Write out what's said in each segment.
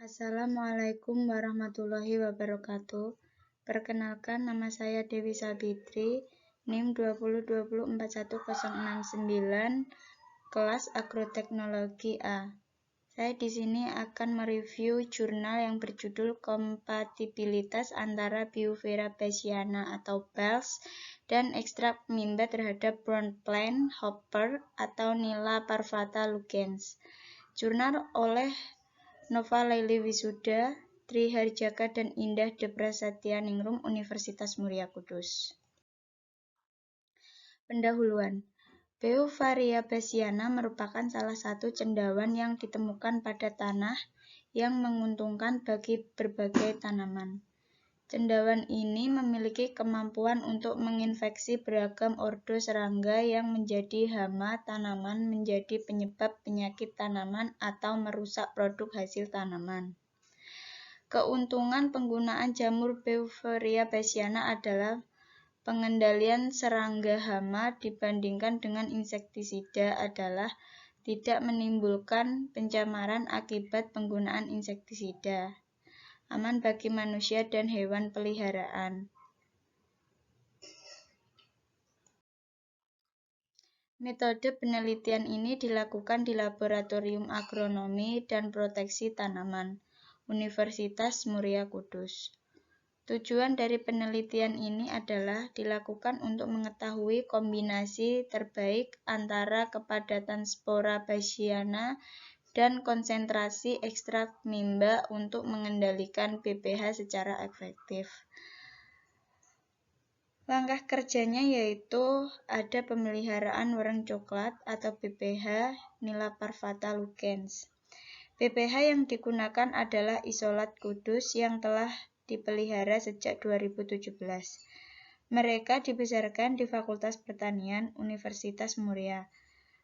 Assalamualaikum warahmatullahi wabarakatuh. Perkenalkan, nama saya Dewi Sabitri, NIM 20204169, kelas Agroteknologi A. Saya di sini akan mereview jurnal yang berjudul Kompatibilitas antara Biophera bassiana atau BALS dan ekstrak mimba terhadap brown plant hopper atau Nila parvata lugens. Jurnal oleh Nova Laili Wisuda, Tri Harjaka dan Indah De Prasetyaningrum Universitas Muria Kudus. Pendahuluan. Biophera bassiana merupakan salah satu cendawan yang ditemukan pada tanah yang menguntungkan bagi berbagai tanaman. Cendawan ini memiliki kemampuan untuk menginfeksi beragam ordo serangga yang menjadi hama tanaman, menjadi penyebab penyakit tanaman atau merusak produk hasil tanaman. Keuntungan penggunaan jamur Biophera bassiana adalah pengendalian serangga hama dibandingkan dengan insektisida adalah tidak menimbulkan pencemaran akibat penggunaan insektisida. Aman bagi manusia dan hewan peliharaan. Metode penelitian ini dilakukan di Laboratorium Agronomi dan Proteksi Tanaman, Universitas Muria Kudus. Tujuan dari penelitian ini adalah dilakukan untuk mengetahui kombinasi terbaik antara kepadatan spora bassiana dan konsentrasi ekstrak mimba untuk mengendalikan pPH secara efektif. Langkah kerjanya yaitu ada pemeliharaan wereng coklat atau PPH Nila parvata lugens. PPH yang digunakan adalah isolat kudus yang telah dipelihara sejak 2017. Mereka dibesarkan di Fakultas Pertanian Universitas Muria.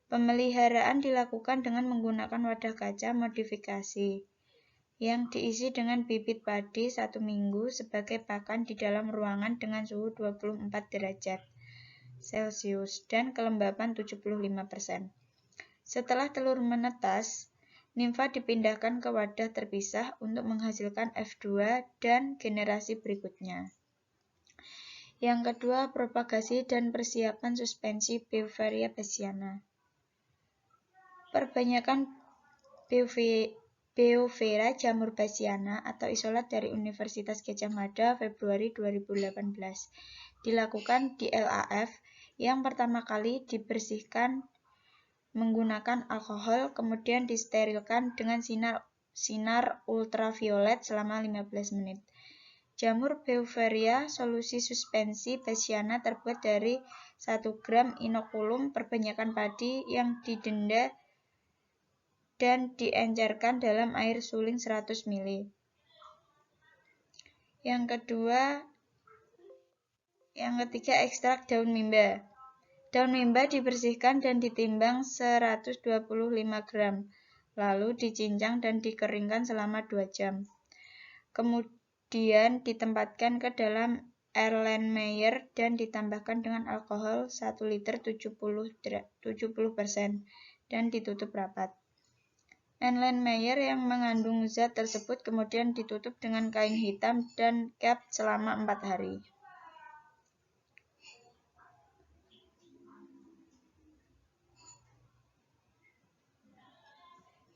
Pemeliharaan dilakukan dengan menggunakan wadah kaca modifikasi yang diisi dengan bibit padi 1 minggu sebagai pakan di dalam ruangan dengan suhu 24 derajat Celcius dan kelembapan 75%. Setelah telur menetas, nimfa dipindahkan ke wadah terpisah untuk menghasilkan F2 dan generasi berikutnya. Yang kedua, propagasi dan persiapan suspensi Biophera bassiana. Perbanyakan Biophera jamur bassiana atau isolat dari Universitas Gadjah Mada Februari 2018 dilakukan di LAF yang pertama kali dibersihkan menggunakan alkohol, kemudian disterilkan dengan sinar ultraviolet selama 15 menit. Jamur Biophera solusi suspensi bassiana terbuat dari 1 gram inokulum perbanyakan padi yang didenda dan diencerkan dalam air suling 100 ml. Yang ketiga, ekstrak daun mimba. Daun mimba dibersihkan dan ditimbang 125 gram, lalu dicincang dan dikeringkan selama 2 jam. Kemudian ditempatkan ke dalam Erlenmeyer dan ditambahkan dengan alkohol 1 liter 70% dan ditutup rapat. Erlenmeyer yang mengandung zat tersebut kemudian ditutup dengan kain hitam dan cap selama 4 hari.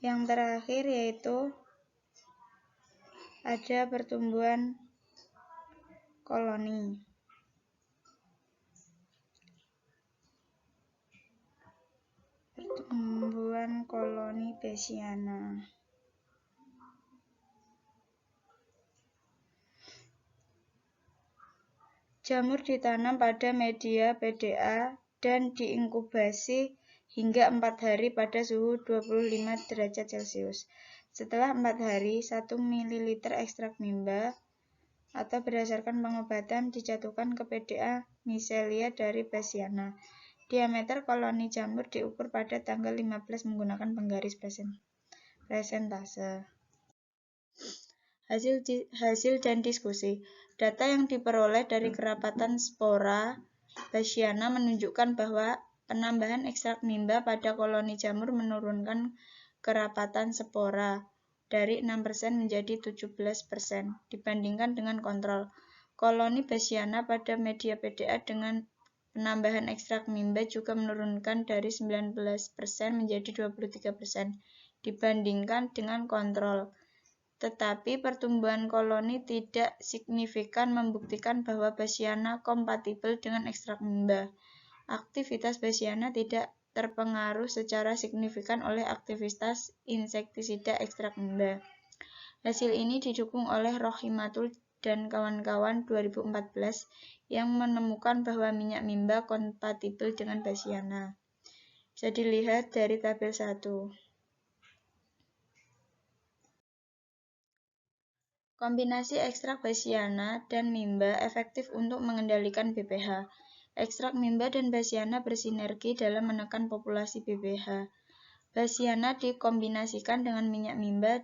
Yang terakhir yaitu ada pertumbuhan koloni. Pertumbuhan koloni bassiana. Jamur ditanam pada media PDA dan diinkubasi hingga 4 hari pada suhu 25 derajat Celcius. Setelah 4 hari, 1 ml ekstrak mimba atau berdasarkan pengobatan dijatuhkan ke PDA micelia dari bassiana. Diameter koloni jamur diukur pada tanggal 15 menggunakan penggaris presentase. Hasil dan diskusi. Data yang diperoleh dari kerapatan spora bassiana menunjukkan bahwa penambahan ekstrak mimba pada koloni jamur menurunkan kerapatan spora. dari 6% menjadi 17% dibandingkan dengan kontrol. Koloni Bassiana pada media PDA dengan penambahan ekstrak mimba juga menurunkan dari 19% menjadi 23% dibandingkan dengan kontrol. Tetapi pertumbuhan koloni tidak signifikan membuktikan bahwa Bassiana kompatibel dengan ekstrak mimba. Aktivitas Bassiana tidak terpengaruh secara signifikan oleh aktivitas insektisida ekstrak mimba. Hasil ini didukung oleh Rohimatul dan kawan-kawan 2014 yang menemukan bahwa minyak mimba kompatibel dengan Bassiana. Bisa dilihat dari tabel 1. Kombinasi ekstrak Bassiana dan mimba efektif untuk mengendalikan BPH. Ekstrak mimba dan Bassiana bersinergi dalam menekan populasi BPH. Bassiana dikombinasikan dengan minyak mimba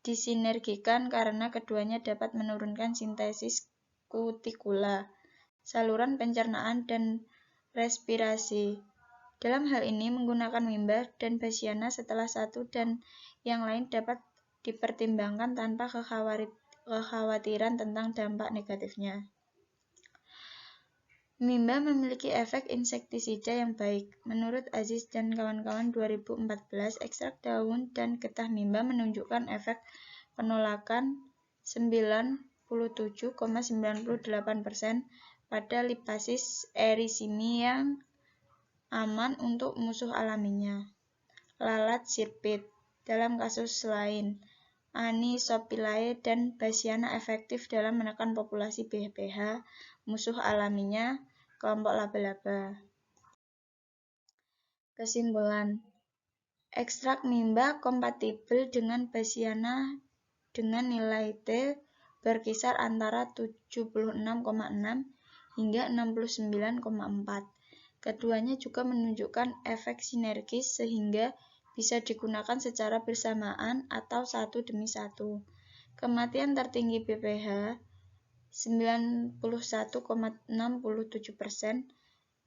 disinergikan karena keduanya dapat menurunkan sintesis kutikula, saluran pencernaan, dan respirasi. Dalam hal ini, menggunakan mimba dan Bassiana setelah satu dan yang lain dapat dipertimbangkan tanpa kekhawatiran tentang dampak negatifnya. Mimba memiliki efek insektisida yang baik. Menurut Aziz dan kawan-kawan 2014, ekstrak daun dan getah mimba menunjukkan efek penolakan 97,98% pada Liptasis erycini yang aman untuk musuh alaminya, lalat sirpit. Dalam kasus lain, Anisopilae dan Bassiana efektif dalam menekan populasi BPH, musuh alaminya, kelompok laba-laba. Kesimpulan, ekstrak mimba kompatibel dengan Bassiana dengan nilai T berkisar antara 76,6 hingga 69,4. Keduanya juga menunjukkan efek sinergis sehingga bisa digunakan secara bersamaan atau satu demi satu. Kematian tertinggi BPH 91,67%,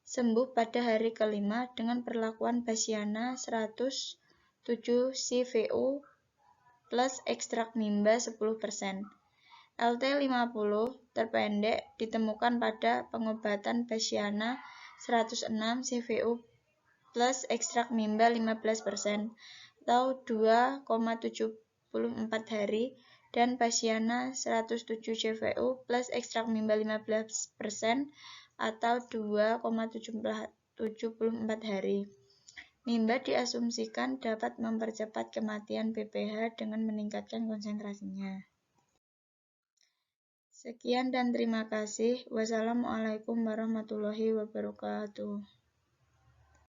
sembuh pada hari kelima dengan perlakuan Bassiana 107 CVU plus ekstrak mimba 10%. LT50 terpendek ditemukan pada pengobatan Bassiana 106 CVU plus ekstrak mimba 15% atau 2,74 hari, dan Bassiana 107 CVU plus ekstrak mimba 15% atau 2,74 hari. Mimba diasumsikan dapat mempercepat kematian BPH dengan meningkatkan konsentrasinya. Sekian dan terima kasih. Wassalamualaikum warahmatullahi wabarakatuh.